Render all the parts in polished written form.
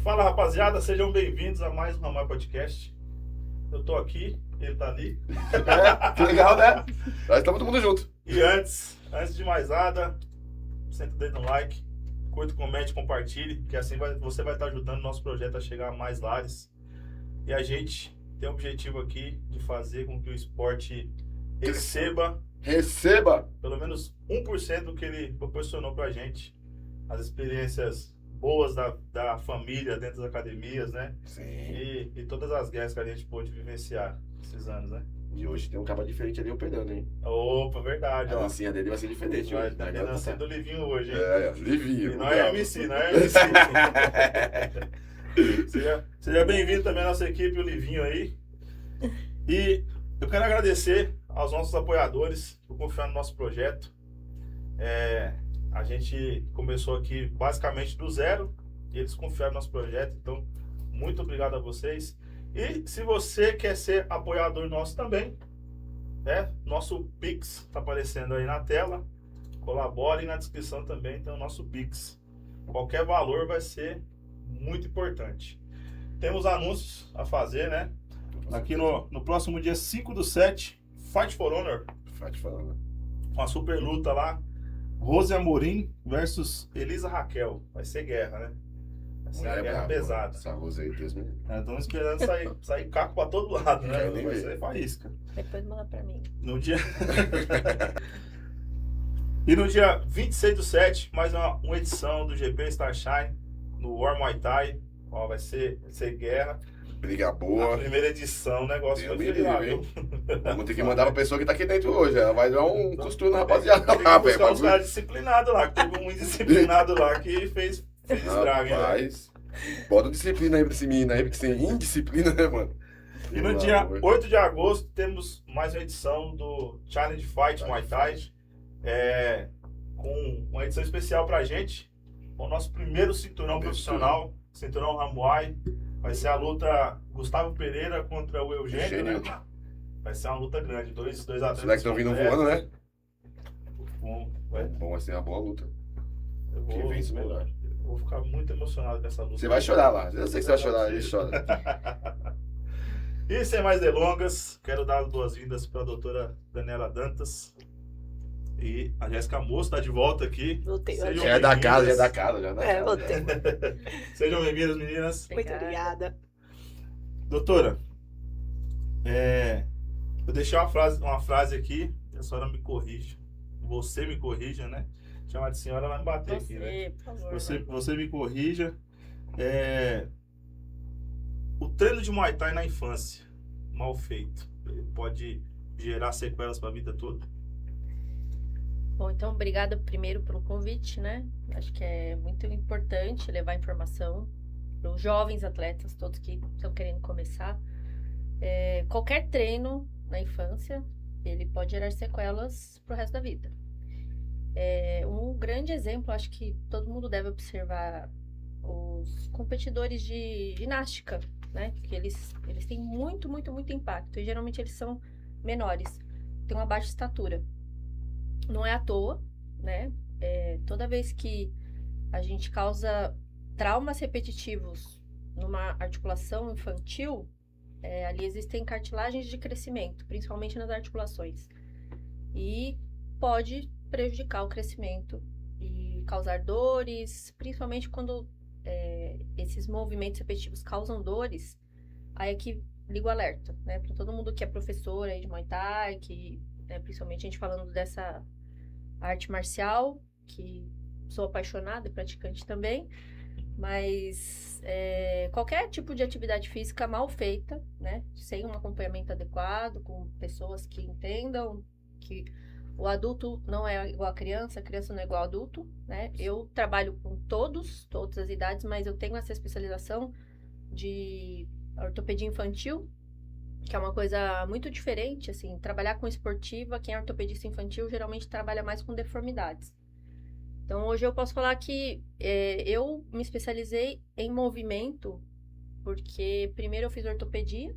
Fala, rapaziada, sejam bem-vindos a mais um Ramal Podcast. Eu tô aqui, ele tá ali. Que legal, né? Nós estamos todo mundo junto. E antes de mais nada, senta o dedo no like, curta, comente, compartilhe, que assim você vai estar ajudando o nosso projeto a chegar a mais lares. E a gente tem o objetivo aqui de fazer com que o esporte receba pelo menos 1% do que ele proporcionou pra gente. As experiências boas da família dentro das academias, né? Sim. E todas as guerras que a gente pôde vivenciar esses anos, né? E hoje tem um capa diferente ali operando, hein? Opa, verdade, A ó. dancinha dele vai ser diferente Vai hoje. ter a dancinha do Livinho hoje, hein? Livinho. E não é MC, não é MC. Seja bem-vindo também à nossa equipe, o Livinho aí. E eu quero agradecer aos nossos apoiadores por confiar no nosso projeto. A gente começou aqui basicamente do zero e eles confiaram no nosso projeto, então muito obrigado a vocês. E se você quer ser apoiador nosso também, né? Nosso Pix está aparecendo aí na tela, colabore, na descrição também tem o nosso Pix. Qualquer valor vai ser muito importante. Temos anúncios a fazer, né? Aqui no próximo dia 5/7, Fight for Honor. Uma super luta lá. Rose Amorim versus Elisa Raquel. Vai ser guerra, né? Vai ser uma guerra pesada. Essa Rose aí, Deus me livre. Estamos esperando sair caco pra todo lado, né? Vai ser faísca. Depois manda pra mim. E no dia 26/7, mais uma edição do GP Starshine no War Muay Thai. Ó, vai ser guerra. Briga boa. A primeira edição, o negócio Deus foi me feio lá, livre, viu? Vamos ter que mandar pra pessoa que tá aqui dentro hoje. Ela vai dar um costura na rapaziada Tem que lá, buscar velho. uns caras disciplinados lá, que teve um indisciplinado lá que fez estrago, hein, velho? Rapaz, bota disciplina aí pra esse menino aí, porque sem indisciplina, né, mano? E no dia 8 de agosto temos mais uma edição do Challenge Fight Muay Thai, com uma edição especial pra gente, o nosso primeiro cinturão profissional, cinturão Ramuai. Vai ser a luta Gustavo Pereira contra o Eugênio, né? Vai ser uma luta grande, dois atletas. Os moleques estão vindo voando, né? Vai ser uma boa luta. Quem vence melhor. Eu vou ficar muito emocionado com essa luta. Você vai chorar lá. Eu sei que você vai chorar, ele chora. E sem mais delongas, quero dar as boas-vindas para a doutora Daniela Dantas. E a Jéssica Moço está de volta aqui. Voltei. Já é da casa. Voltei. Sejam bem-vindas, meninas. Muito obrigada. Doutora, eu deixei uma frase aqui, a senhora me corrija. Você me corrija, né? Chamar de senhora vai me bater aqui, né? Por favor. Você me corrija. O treino de Muay Thai na infância, mal feito, ele pode gerar sequelas para a vida toda? Bom, então, obrigada primeiro pelo convite, né? Acho que é muito importante levar informação para os jovens atletas, todos que estão querendo começar. Qualquer treino na infância, ele pode gerar sequelas para o resto da vida. Um grande exemplo, acho que todo mundo deve observar os competidores de ginástica, né? Que eles têm muito impacto e geralmente eles são menores, têm uma baixa estatura. Não é à toa, né? Toda vez que a gente causa traumas repetitivos numa articulação infantil, ali existem cartilagens de crescimento, principalmente nas articulações. E pode prejudicar o crescimento e causar dores, principalmente quando esses movimentos repetitivos causam dores. Aí é que liga o alerta, né? Para todo mundo que é professor aí de Muay Thai, que principalmente a gente falando dessa arte marcial, que sou apaixonada e praticante também, mas qualquer tipo de atividade física mal feita, né, sem um acompanhamento adequado, com pessoas que entendam que o adulto não é igual a criança não é igual ao adulto, né? Eu trabalho com todas as idades, mas eu tenho essa especialização de ortopedia infantil, que é uma coisa muito diferente, assim, trabalhar com esportiva, quem é ortopedista infantil geralmente trabalha mais com deformidades. Então, hoje eu posso falar que eu me especializei em movimento, porque primeiro eu fiz ortopedia,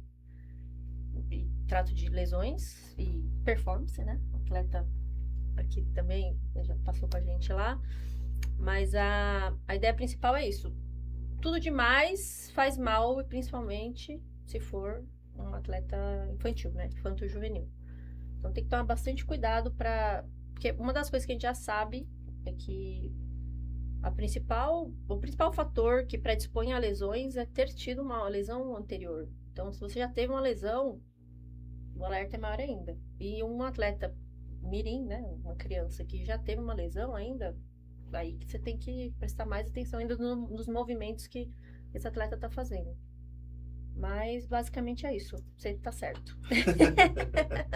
e trato de lesões e performance, né? O atleta aqui também já passou com a gente lá, mas a ideia principal é isso. tudo demais faz mal, e principalmente se for um atleta infantil, né? Infanto-juvenil. Então tem que tomar bastante cuidado porque uma das coisas que a gente já sabe é que o principal fator que predispõe a lesões é ter tido uma lesão anterior. Então, se você já teve uma lesão, o alerta é maior ainda. E um atleta mirim, né? Uma criança que já teve uma lesão ainda, aí que você tem que prestar mais atenção ainda nos movimentos que esse atleta está fazendo. Mas, basicamente, é isso. Você tá certo.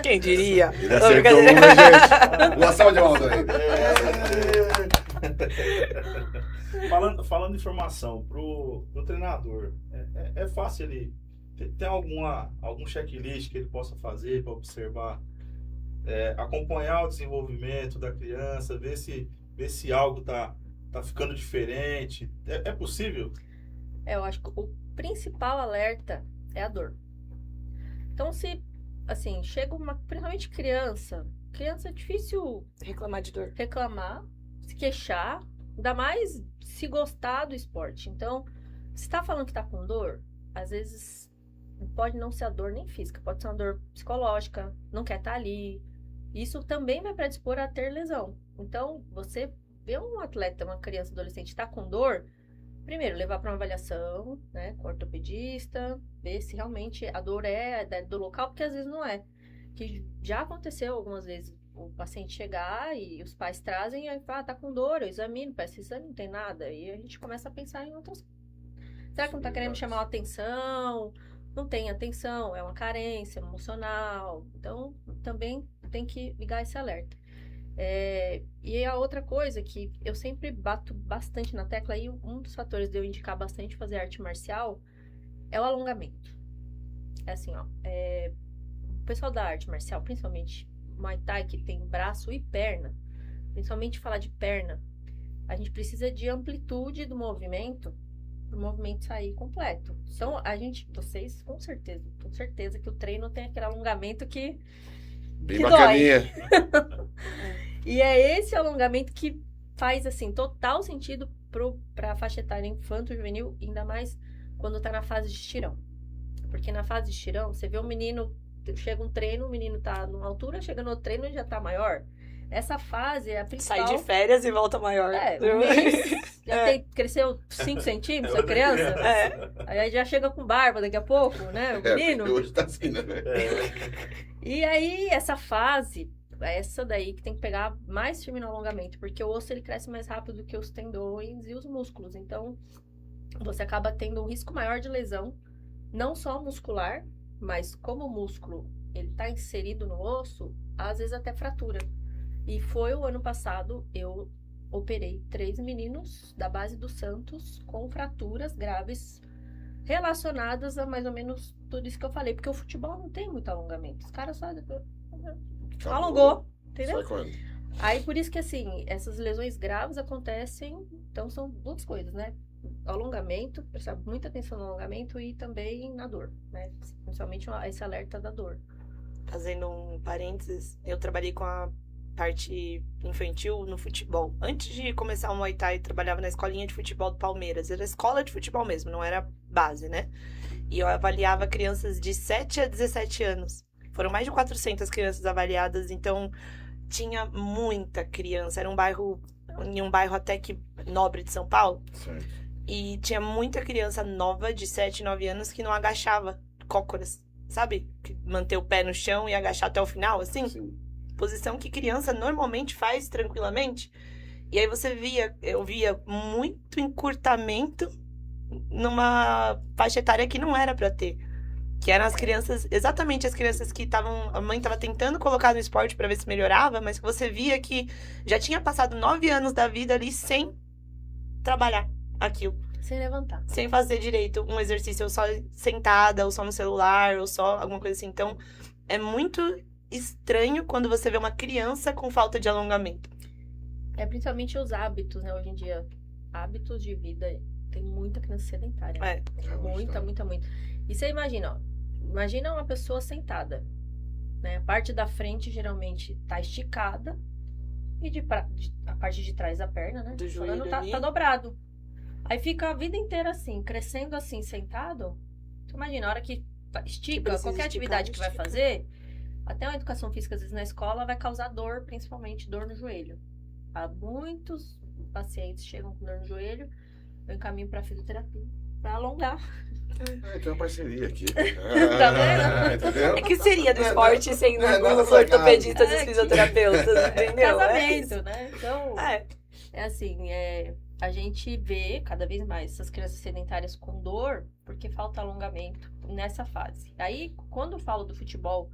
Quem diria? Ele acertou uma, gente. Uma salva de palmas aí. Falando de formação pro treinador, é fácil ele... Tem algum checklist que ele possa fazer para observar, acompanhar o desenvolvimento da criança, ver se algo tá ficando diferente? É possível? Eu acho que o principal alerta é a dor. Então, se, assim, chega principalmente criança é difícil Reclamar de dor. reclamar, se queixar, ainda mais se gostar do esporte. Então, se tá falando que tá com dor, às vezes pode não ser a dor nem física, pode ser uma dor psicológica, não quer estar ali. Isso também vai predispor a ter lesão. Então, você vê um atleta, uma criança, adolescente, tá com dor, primeiro, levar para uma avaliação, né, com o ortopedista, ver se realmente a dor é do local, porque às vezes não é. Que já aconteceu algumas vezes o paciente chegar e os pais trazem e aí fala, tá com dor, eu examino, parece exame, não tem nada. E a gente começa a pensar em outras coisas. Será que não tá querendo chamar a atenção? Não tem atenção, é uma carência emocional. Então, também tem que ligar esse alerta. E a outra coisa que eu sempre bato bastante na tecla, e um dos fatores de eu indicar bastante fazer arte marcial é o alongamento. É assim, ó, o pessoal da arte marcial, principalmente Muay Thai, que tem braço e perna, principalmente falar de perna, a gente precisa de amplitude do movimento para o movimento sair completo. Então, vocês, com certeza que o treino tem aquele alongamento que Bem bacaninha. E é esse alongamento que faz, assim, total sentido para a faixa etária infanto-juvenil, ainda mais quando tá na fase de estirão. Porque na fase de estirão, você vê um menino, chega um treino, o menino tá numa altura, chega no outro treino e já tá maior. Essa fase é a principal... Sai de férias e volta maior. Um mês, cresceu 5 centímetros a criança. Aí já chega com barba daqui a pouco, né, o menino. Hoje tá assim, né? E aí, essa fase... Essa daí que tem que pegar mais firme no alongamento, porque o osso ele cresce mais rápido do que os tendões e os músculos. Então, você acaba tendo um risco maior de lesão, não só muscular, mas como o músculo ele está inserido no osso, às vezes até fratura. E foi o ano passado, eu operei 3 meninos da base do Santos com fraturas graves relacionadas a mais ou menos tudo isso que eu falei, porque o futebol não tem muito alongamento. Os caras só... alongou, entendeu? Aí por isso que assim, essas lesões graves acontecem, então são duas coisas, né? Alongamento, prestar muita atenção no alongamento e também na dor, né? Principalmente esse alerta da dor. Fazendo um parênteses, eu trabalhei com a parte infantil no futebol. Antes de começar o Muay Thai, eu trabalhava na escolinha de futebol do Palmeiras. Era escola de futebol mesmo, não era base, né? E eu avaliava crianças de 7 a 17 anos. Foram mais de 400 crianças avaliadas, então tinha muita criança. Era um bairro até que nobre de São Paulo. Certo. E tinha muita criança nova, de 7, 9 anos, que não agachava cócoras. Sabe? Manter o pé no chão e agachar até o final, assim. Sim. Posição que criança normalmente faz tranquilamente. E aí eu via muito encurtamento numa faixa etária que não era pra ter. Que eram as crianças, exatamente as crianças que a mãe estava tentando colocar no esporte para ver se melhorava, mas que você via que já tinha passado 9 anos da vida ali sem trabalhar aquilo. Sem levantar. Sem fazer direito um exercício, ou só sentada, ou só no celular, ou só alguma coisa assim. Então, é muito estranho quando você vê uma criança com falta de alongamento. Principalmente os hábitos, né? Hoje em dia, hábitos de vida, tem muita criança sedentária. Muita. E você imagina, ó. Imagina uma pessoa sentada, né? A parte da frente geralmente tá esticada e a parte de trás da perna, né? Do joelho tá dobrado. Aí fica a vida inteira assim, crescendo assim, sentado. Tu imagina, a hora que estica, precisa qualquer esticar, atividade que vai estica. fazer, até uma educação física, às vezes na escola, vai causar dor, principalmente dor no joelho. Há muitos pacientes chegam com dor no joelho, eu encaminho para fisioterapia, para alongar. Tem uma parceria aqui. Tá vendo? Entendeu? É que seria do esporte sendo nada os ortopedistas e É os que- fisioterapeutas, É entendeu? casamento, né? Então, É. é assim, a gente vê cada vez mais essas crianças sedentárias com dor porque falta alongamento nessa fase. Aí, quando eu falo do futebol,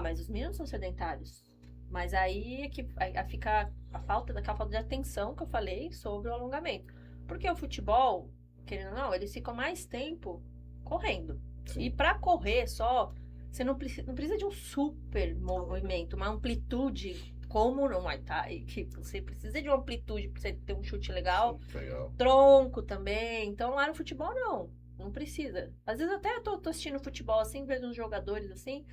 mas os meninos são sedentários. Mas aí é que aí fica aquela falta de atenção que eu falei sobre o alongamento. Porque o futebol, querendo ou não, eles ficam mais tempo correndo. Sim. E para correr só, você não precisa de um super movimento, uma amplitude como no Muay Thai, que você precisa de uma amplitude para você ter um chute legal, Legal. tronco também. Então lá no futebol não precisa. Às vezes até eu tô assistindo futebol assim, vejo uns jogadores assim,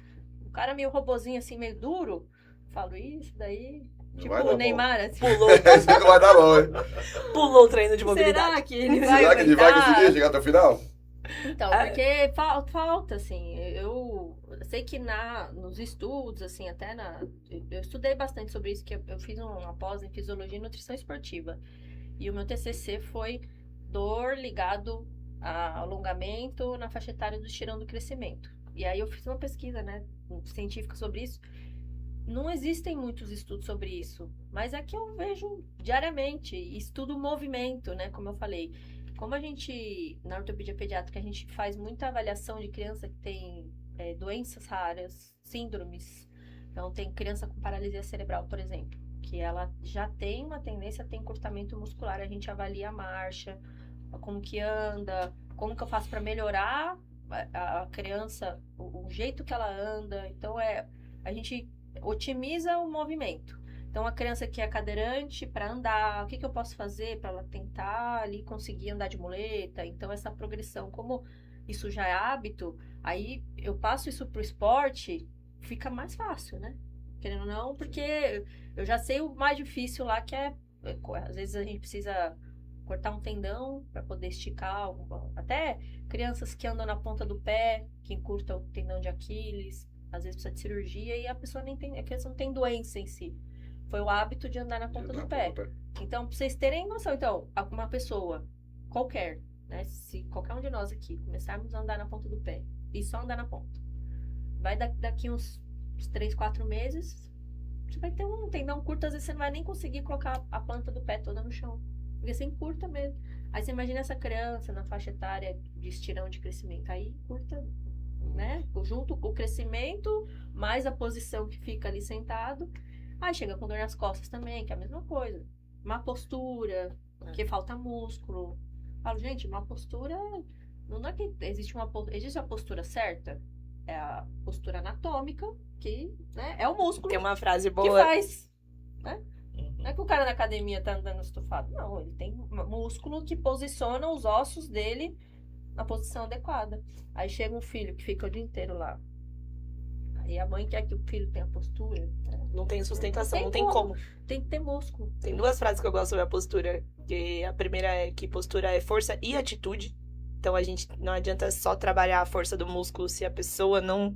o cara meio robozinho assim, meio duro, falo isso daí, Não tipo vai dar o Neymar assim. Pulou, Isso não vai dar bom, hein? pulou o treino de mobilidade. Será que ele vai Será que ele vai aguentar? conseguir chegar até o final? Então, porque falta, assim, eu sei que nos estudos, assim, eu estudei bastante sobre isso, que eu fiz uma pós em Fisiologia e Nutrição Esportiva, e o meu TCC foi dor ligado a alongamento na faixa etária do estirão do crescimento. E aí eu fiz uma pesquisa, né, científica sobre isso. Não existem muitos estudos sobre isso, mas é que eu vejo diariamente, estudo o movimento, né, como eu falei. Como a gente, na ortopedia pediátrica, a gente faz muita avaliação de criança que tem doenças raras, síndromes. Então, tem criança com paralisia cerebral, por exemplo, que ela já tem uma tendência a ter encurtamento muscular. A gente avalia a marcha, como que anda, como que eu faço para melhorar a criança, o jeito que ela anda. Então, a gente otimiza o movimento. Então, a criança que é cadeirante, para andar, o que eu posso fazer para ela tentar ali conseguir andar de muleta? Então, essa progressão, como isso já é hábito, aí eu passo isso pro esporte, fica mais fácil, né? Querendo ou não, porque eu já sei o mais difícil lá, que às vezes a gente precisa cortar um tendão para poder esticar, até crianças que andam na ponta do pé, que encurta o tendão de Aquiles, às vezes precisa de cirurgia e a criança não tem doença em si. Foi o hábito de andar na ponta do pé. Então, pra vocês terem noção, uma pessoa qualquer, né? Se qualquer um de nós aqui começarmos a andar na ponta do pé e só andar na ponta, vai daqui uns 3, 4 meses, você vai ter um tendão curto, às vezes você não vai nem conseguir colocar a planta do pé toda no chão. Porque você encurta mesmo. Aí você imagina essa criança na faixa etária de estirão de crescimento. Aí encurta, né? Junto com o crescimento, mais a posição que fica ali sentado. Aí chega com dor nas costas também, que é a mesma coisa. Má postura, porque falta músculo. Falo, gente, má postura, não é que existe a postura certa, é a postura anatômica, que, né, é o músculo Tem uma frase que boa. faz, né? Não é que o cara na academia tá andando estufado, não, ele tem músculo que posiciona os ossos dele na posição adequada. Aí chega um filho que fica o dia inteiro lá. Aí a mãe quer que o filho tenha postura. Não tem sustentação, Não não tem tem como. como. Tem que ter músculo. Tem duas frases que eu gosto sobre a postura. Que a primeira é que postura é força e atitude. Então a gente não adianta só trabalhar a força do músculo se a pessoa não.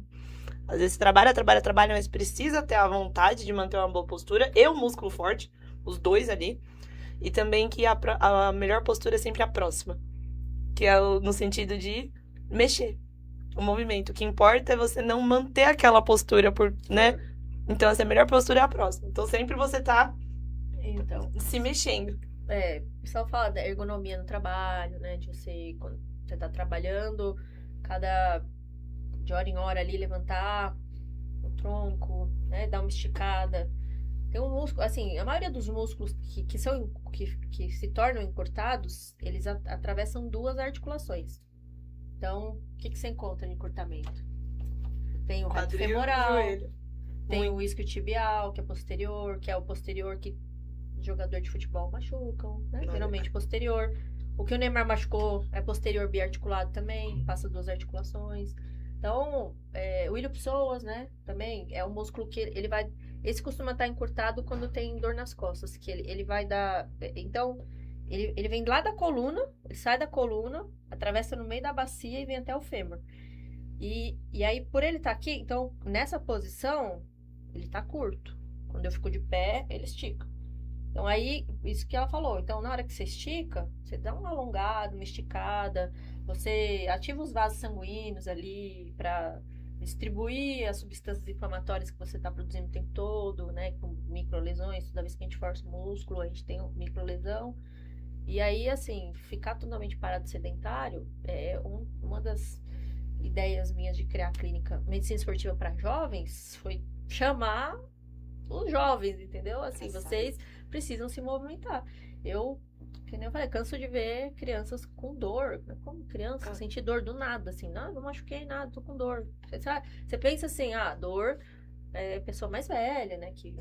Às vezes trabalha, mas precisa ter a vontade de manter uma boa postura e o músculo forte, os dois ali. E também que a melhor postura é sempre a próxima. Que é no sentido de mexer o movimento. O que importa é você não manter aquela postura, né? Então, essa melhor postura é a próxima. Então, sempre você tá Então, se mexendo. o pessoal fala da ergonomia no trabalho, né? De você, quando você tá trabalhando, de hora em hora ali, levantar o tronco, né? Dar uma esticada. Tem um músculo, assim, a maioria dos músculos que se tornam encurtados, eles atravessam duas articulações. Então, o que você encontra no encurtamento? Tem o reto Quadril, femoral, joelho. tem o isquiotibial, que é o posterior que jogador de futebol machucam, né? Olha. Geralmente posterior. O que o Neymar machucou é posterior biarticulado também, passa duas articulações. Então, o ilho-psoas, né? Também é um músculo que ele vai... Esse costuma estar encurtado quando tem dor nas costas, que ele vai dar... Então, Ele vem lá da coluna, ele sai da coluna, atravessa no meio da bacia e vem até o fêmur. E aí, por ele estar aqui, então, nessa posição, ele tá curto. Quando eu fico de pé, ele estica. Então, aí, isso que ela falou. Então, na hora que você estica, você dá uma alongada, uma esticada, você ativa os vasos sanguíneos ali para distribuir as substâncias inflamatórias que você está produzindo o tempo todo, né? Com microlesões, toda vez que a gente força o músculo, a gente tem uma microlesão. E aí, assim, ficar totalmente parado sedentário é uma das ideias minhas de criar a clínica medicina esportiva para jovens, foi chamar os jovens, entendeu? Assim, vocês precisam se movimentar. Eu, que nem eu falei, canso de ver crianças com dor. Como criança, sentir dor do nada, assim, não machuquei nada, tô com dor. Você pensa assim, dor é pessoa mais velha, né? Que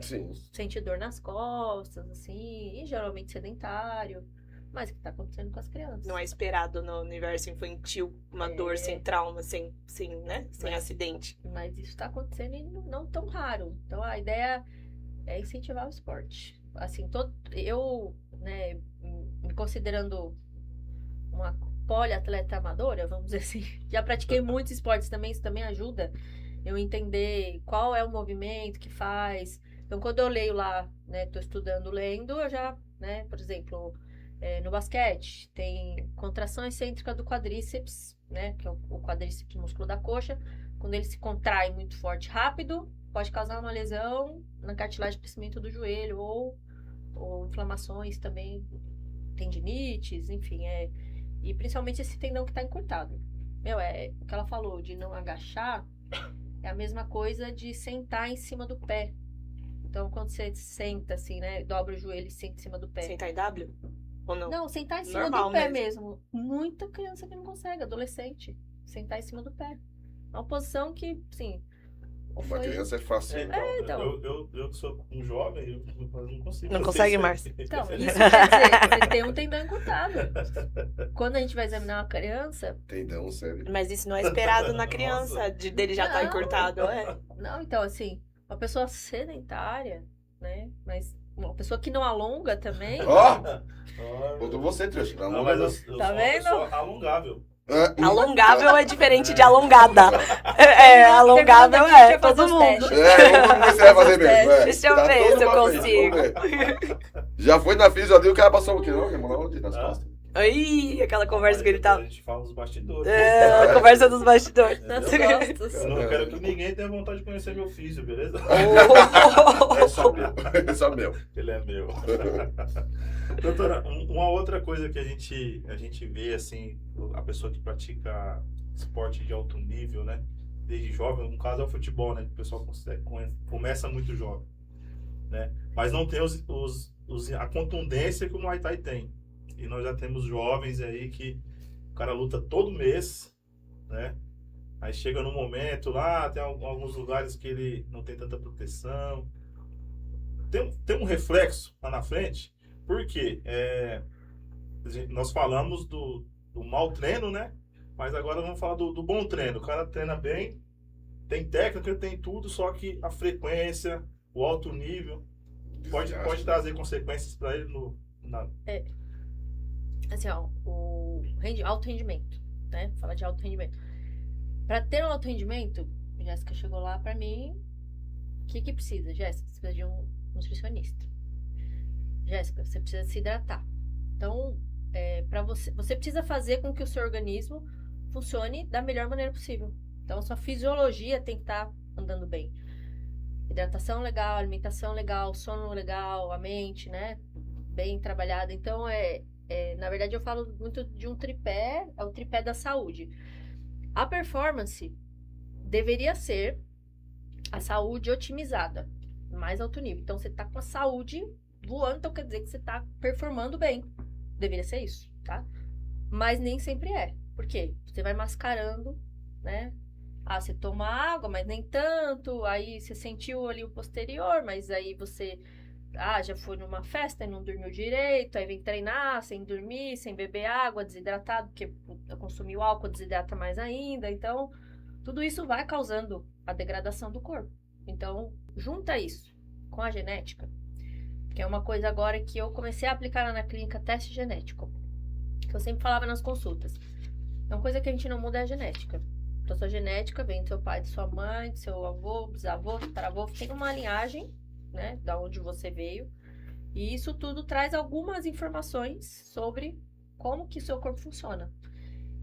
sente dor nas costas, assim, e geralmente sedentário. Mas o que tá acontecendo com as crianças? Não é esperado no universo infantil uma dor sem trauma, sem acidente. Mas isso tá acontecendo e não tão raro. Então a ideia é incentivar o esporte. Assim, eu, né, me considerando uma poliatleta amadora, vamos dizer assim, já pratiquei muitos esportes também, isso também ajuda eu entender qual é o movimento que faz. Então, quando eu leio lá, né, tô estudando lendo, eu já, né, por exemplo, no basquete, tem contração excêntrica do quadríceps, né, que é o quadríceps músculo da coxa. Quando ele se contrai muito forte, rápido, pode causar uma lesão na cartilagem de crescimento do joelho ou inflamações também, tendinites, enfim, e principalmente esse tendão que está encurtado. O que ela falou de não agachar é a mesma coisa de sentar em cima do pé. Então, quando você senta assim, né, dobra o joelho e senta em cima do pé. Sentar em W? Ou não? Não, sentar em cima do pé mesmo. Muita criança que não consegue, adolescente, sentar em cima do pé. É uma posição que, sim. Uma criança é fácil. Então. Eu que sou um jovem, eu não consigo. Não consegue mais. Então, isso quer dizer, você tem um tendão encurtado. Quando a gente vai examinar uma criança... Tendão, sério. Mas isso não é esperado na criança, dele já estar encurtado, Não, então, assim, uma pessoa sedentária, né, mas uma pessoa que não alonga também... Quando você, trouxa. Não, mas eu sou tá vendo? uma pessoa alongável. Alongável é diferente de alongada. Alongável todo mundo. Vamos ver se vai fazer mesmo. Deixa eu ver se eu consigo. Já foi na física ali, o cara passou o quê? Não, onde? Nas costas. Aí, aquela conversa que ele tava. A gente fala dos bastidores. A conversa dos bastidores. Nas costas. Eu não quero que ninguém tenha vontade de conhecer meu físio, beleza? É só meu. Ele é meu. Doutora, uma outra coisa que a gente vê, assim, a pessoa que pratica esporte de alto nível, né? Desde jovem, no caso é o futebol, né? Que o pessoal começa muito jovem, né? Mas não tem a contundência que o Muay Thai tem. E nós já temos jovens aí que o cara luta todo mês, né? Aí chega num momento lá, tem alguns lugares que ele não tem tanta proteção. Tem um reflexo lá na frente, porque nós falamos do mau treino, né? Mas agora vamos falar do bom treino. O cara treina bem, tem técnica, tem tudo, só que a frequência, o alto nível, pode trazer consequências para ele Assim, ó, alto rendimento, né? Fala de alto rendimento. Para ter um alto rendimento, a Jéssica chegou lá para mim. O que precisa, Jéssica? Você precisa de um nutricionista. Jéssica, você precisa se hidratar. Então, para você precisa fazer com que o seu organismo funcione da melhor maneira possível. Então, a sua fisiologia tem que estar andando bem. Hidratação legal, alimentação legal, sono legal, a mente, né? Bem trabalhada. Então, na verdade, eu falo muito de um tripé, é o tripé da saúde. A performance deveria ser a saúde otimizada, mais alto nível. Então, você tá com a saúde voando, então quer dizer que você tá performando bem. Deveria ser isso, tá? Mas nem sempre é. Por quê? Você vai mascarando, né? Você toma água, mas nem tanto. Aí você sentiu ali o posterior, mas aí você... já foi numa festa e não dormiu direito, aí vem treinar sem dormir, sem beber água, desidratado, porque consumiu álcool, desidrata mais ainda. Então, tudo isso vai causando a degradação do corpo. Então, junta isso com a genética. que é uma coisa agora que eu comecei a aplicar lá na clínica, teste genético. Que eu sempre falava nas consultas. É uma coisa que a gente não muda é a genética. Então, sua genética vem do seu pai, de sua mãe, do seu avô, bisavô, tataravô. Tem uma linhagem, né, da onde você veio. E isso tudo traz algumas informações sobre como que o seu corpo funciona.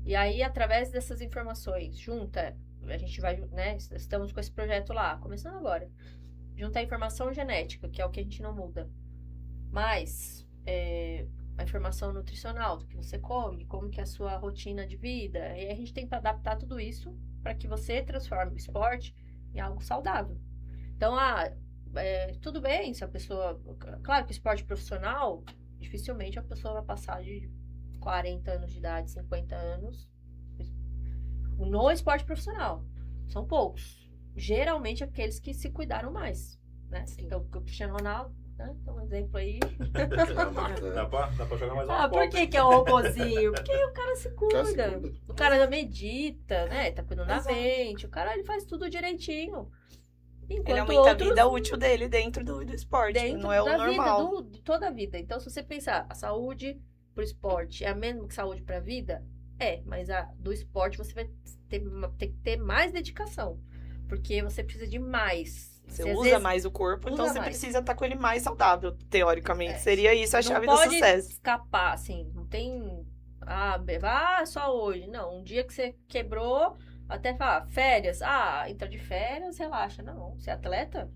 E aí, através dessas informações, junta, a gente vai, né, estamos com esse projeto lá, começando agora. Junta a informação genética, que é o que a gente não muda. Mas, a informação nutricional, do que você come, como que é a sua rotina de vida. E aí a gente tenta adaptar tudo isso para que você transforme o esporte em algo saudável. Então, tudo bem se a pessoa... Claro que esporte profissional, dificilmente a pessoa vai passar de 40 anos de idade, 50 anos no esporte profissional. São poucos. Geralmente aqueles que se cuidaram mais, né? Então, o Cristiano Ronaldo, né? Então, um exemplo aí. Dá pra jogar mais uma Por que é o robôzinho? Porque o cara se cuida. O cara já medita, né? Tá cuidando da mente. O cara, ele faz tudo direitinho. Enquanto ele aumenta a vida útil dele dentro do esporte. Dentro não é o da normal. vida, de toda a vida. Então, se você pensar, a saúde pro esporte é a mesma que saúde pra vida? Mas a do esporte você vai ter que ter mais dedicação. Porque você precisa de mais. Você usa mais o corpo, então você precisa estar com ele mais saudável, teoricamente. Seria isso a chave do sucesso. Não pode escapar, assim. Não tem... só hoje. Não, um dia que você quebrou, até falar, férias. Entra de férias, relaxa. Não, você é atleta...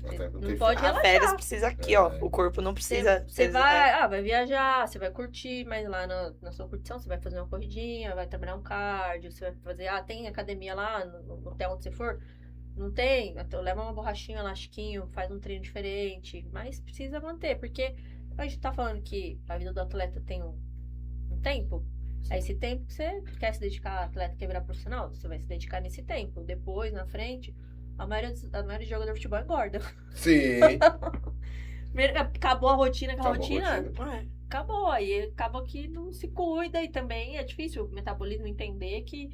Não pode relaxar. A férias precisa aqui, ó. O corpo não precisa... Você vai viajar, você vai curtir, mas lá na sua curtição você vai fazer uma corridinha, vai trabalhar um cardio, você vai fazer... tem academia lá no hotel onde você for? Não tem? Então leva uma borrachinha, um elastiquinho, faz um treino diferente. Mas precisa manter, porque a gente tá falando que a vida do atleta tem um tempo. É esse tempo que você quer se dedicar ao atleta que virar profissional, você vai se dedicar nesse tempo. Depois, na frente... A maioria de jogadores de futebol engorda. Sim. Acabou a rotina, acabou. Aí acaba que não se cuida e também é difícil o metabolismo entender que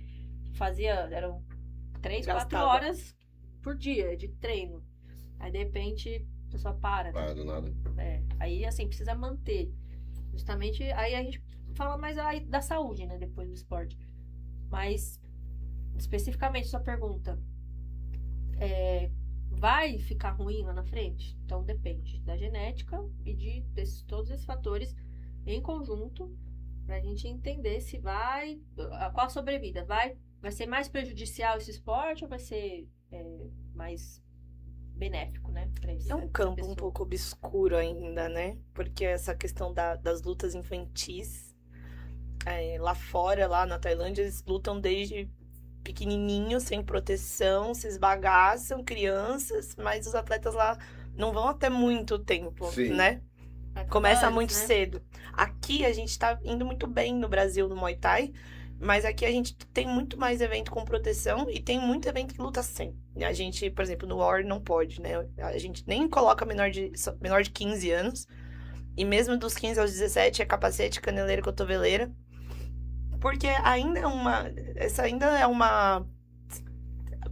eram 3, 4 horas por dia de treino. Aí de repente a pessoa para. Do nada. Aí assim, precisa manter. Justamente, aí a gente fala mais aí da saúde, né, depois do esporte. Mas, especificamente sua pergunta, vai ficar ruim lá na frente? Então depende da genética e de todos esses fatores em conjunto pra gente entender se qual a sobrevida. Vai ser mais prejudicial esse esporte ou vai ser mais benéfico, né? É um campo um pouco obscuro ainda, né? Porque essa questão das lutas infantis, lá fora, lá na Tailândia, eles lutam desde pequenininhos, sem proteção, se esbagaçam, crianças, mas os atletas lá não vão até muito tempo, né? Começa muito cedo. Aqui a gente tá indo muito bem no Brasil, no Muay Thai, mas aqui a gente tem muito mais evento com proteção e tem muito evento que luta sem. A gente, por exemplo, no War não pode, né? A gente nem coloca menor de 15 anos, e mesmo dos 15 aos 17 é capacete, caneleira, cotoveleira. Porque ainda é uma...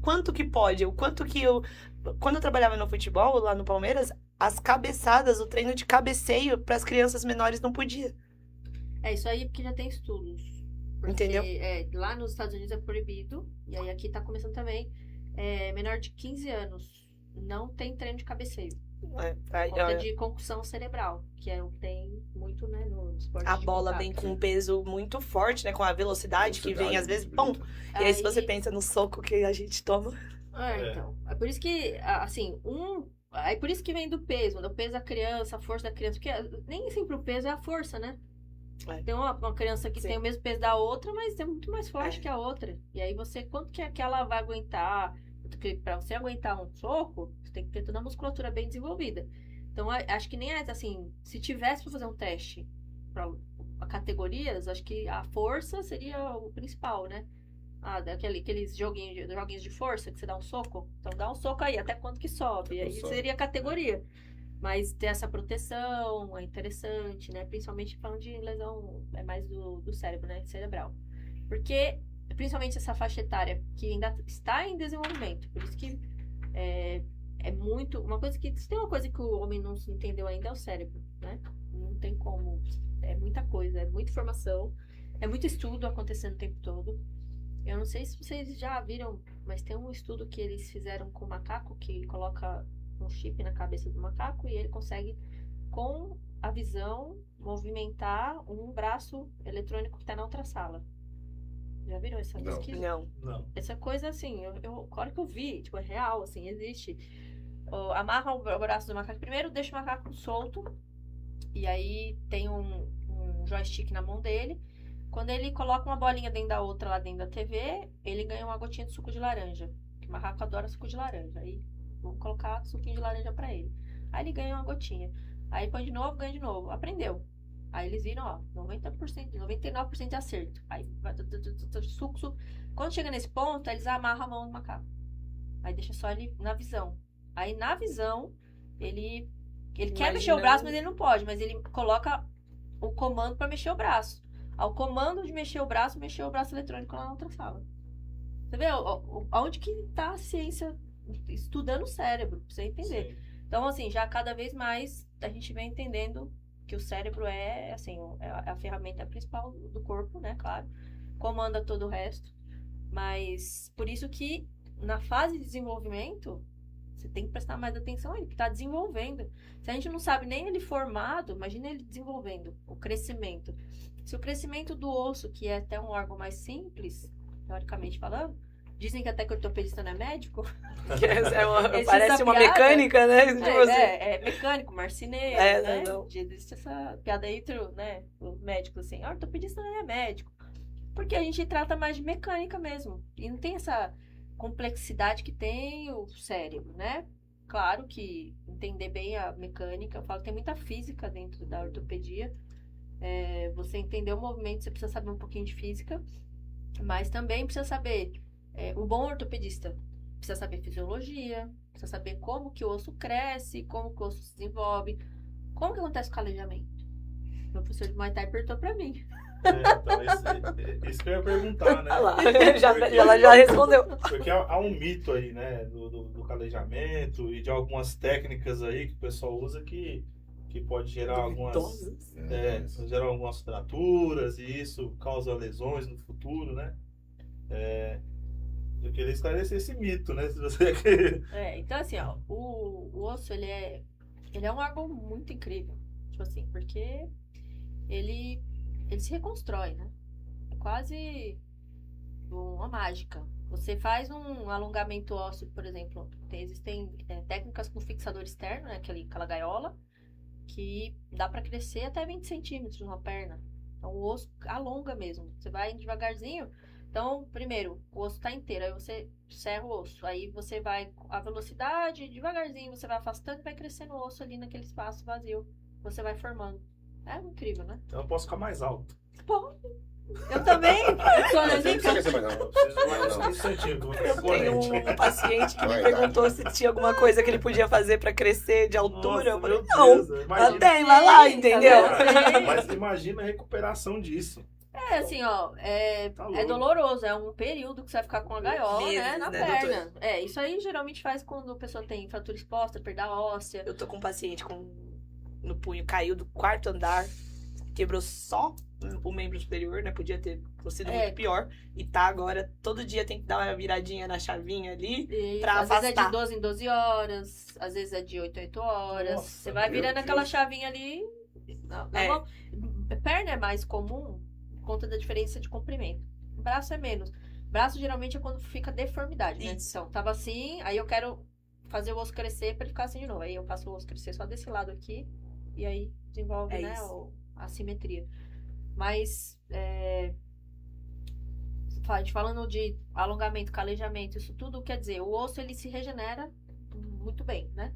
Quanto que pode? Quando eu trabalhava no futebol, lá no Palmeiras, as cabeçadas, o treino de cabeceio para as crianças menores não podia. Isso aí porque já tem estudos. Porque, entendeu? Lá nos Estados Unidos é proibido, e aí aqui tá começando também. Menor de 15 anos não tem treino de cabeceio. Conta de concussão cerebral, que é o que tem muito, né, no esporte. A bola vem com um peso muito forte, né? Com a velocidade que vem, às vezes, pum! E aí, se você pensa no soco que a gente toma. Então. É por isso que, assim, é por isso que vem do peso. O peso da criança, a força da criança. Porque nem sempre o peso é a força, né? Tem uma criança que tem o mesmo peso da outra, mas é muito mais forte que a outra. E aí quanto que ela vai aguentar? Porque pra você aguentar um soco, você tem que ter toda a musculatura bem desenvolvida. Então, acho que nem assim, se tivesse para fazer um teste para categorias, acho que a força seria o principal, né? Aqueles joguinhos de força que você dá um soco. Então, dá um soco aí, até quanto que sobe. Aí seria a categoria. Mas ter essa proteção é interessante, né? Principalmente falando de lesão, mais do cérebro, né? Cerebral. Porque... principalmente essa faixa etária que ainda está em desenvolvimento. Por isso que é muito... Se tem uma coisa que o homem não entendeu ainda é o cérebro, né? Não tem como. É muita coisa, é muita informação, é muito estudo acontecendo o tempo todo. Eu não sei se vocês já viram, mas tem um estudo que eles fizeram com o macaco, que coloca um chip na cabeça do macaco e ele consegue, com a visão, movimentar um braço eletrônico que está na outra sala. Já viram essa Não. pesquisa? Não. Essa coisa, assim, a hora que eu vi, tipo, é real, assim, existe. Amarra o braço do macaco primeiro, deixa o macaco solto, e aí tem um joystick na mão dele. Quando ele coloca uma bolinha dentro da outra, lá dentro da TV, ele ganha uma gotinha de suco de laranja. Que o macaco adora suco de laranja. Aí, vou colocar suquinho de laranja pra ele. Aí ele ganha uma gotinha. Aí põe de novo, ganha de novo. Aprendeu. Aí eles viram, ó, 90%, 99% de acerto. Aí vai suco. Quando chega nesse ponto, aí eles amarram a mão do macaco. Aí deixa só ele na visão. Aí na visão, ele quer mexer o braço, mas ele não pode. Mas ele coloca o comando pra mexer o braço. Ao comando de mexer o braço eletrônico lá na outra sala. Você vê aonde que tá a ciência estudando o cérebro, pra você entender. Sim. Então, assim, já cada vez mais a gente vem entendendo que o cérebro é, assim, a ferramenta principal do corpo, né, claro. Comanda todo o resto. Mas, por isso que na fase de desenvolvimento, você tem que prestar mais atenção a ele, que tá desenvolvendo. Se a gente não sabe nem ele formado, imagina ele desenvolvendo, o crescimento. Se o crescimento do osso, que é até um órgão mais simples, teoricamente falando, dizem que até que o ortopedista não é médico. Parece uma mecânica, né? É mecânico, marceneiro, né? Não. Existe essa piada aí entre, né, os médicos, assim, ortopedista não é médico. Porque a gente trata mais de mecânica mesmo. E não tem essa complexidade que tem o cérebro, né? Claro que entender bem a mecânica, eu falo que tem muita física dentro da ortopedia. Você entender o movimento, você precisa saber um pouquinho de física, mas também precisa saber, um bom ortopedista precisa saber fisiologia, precisa saber como que o osso cresce, como que o osso se desenvolve, como que acontece o calejamento. O professor de Muay Thai perguntou pra mim. Então, isso que eu ia perguntar, né? Ela já respondeu. Porque há um mito aí, né, do calejamento e de algumas técnicas aí que o pessoal usa que pode gerar algumas fraturas e isso causa lesões no futuro, né? Eu queria esclarecer esse mito, né? Se você quer. Então assim, ó, o osso, ele é um órgão muito incrível, tipo assim, porque ele se reconstrói, né? É quase uma mágica. Você faz um alongamento ósseo, por exemplo, existem técnicas com fixador externo, né? Aquela gaiola, que dá para crescer até 20 centímetros numa perna. Então, o osso alonga mesmo. Você vai devagarzinho. Então, primeiro, o osso está inteiro. Aí você serra o osso. Aí você vai a velocidade, devagarzinho, você vai afastando e vai crescendo o osso ali naquele espaço vazio. Você vai formando. É incrível, né? Então eu posso ficar mais alto. Pô, eu também. Não precisa ser mais não. Eu preciso mais um centímetro. Eu tenho um paciente que me perguntou se tinha alguma coisa que ele podia fazer pra crescer de altura. Eu falei, não, Imagina, tem, vai lá, entendeu? mas imagina a recuperação disso. Assim, ó, Tá louco. é doloroso, é um período que você vai ficar com a gaiola, Meses, né, na né, perna. Isso aí geralmente faz quando a pessoa tem fratura exposta, perda óssea. Eu tô com um paciente no punho, caiu do 4º andar, quebrou só o membro superior, né? Podia ter sido muito pior. E tá agora, todo dia tem que dar uma viradinha na chavinha ali pra às afastar. vezes é de 12 em 12 horas, às vezes é de 8 em 8 horas. Nossa, você vai meu virando Deus. aquela chavinha ali. Na mão. Perna é mais comum por conta da diferença de comprimento. Braço é menos. Braço geralmente é quando fica deformidade, né? Isso. Então, tava assim, aí eu quero fazer o osso crescer pra ele ficar assim de novo. Aí eu faço o osso crescer só desse lado aqui e aí desenvolve, né, isso. a simetria. Mas, a gente falando de alongamento, calejamento, isso tudo quer dizer, o osso ele se regenera muito bem, né?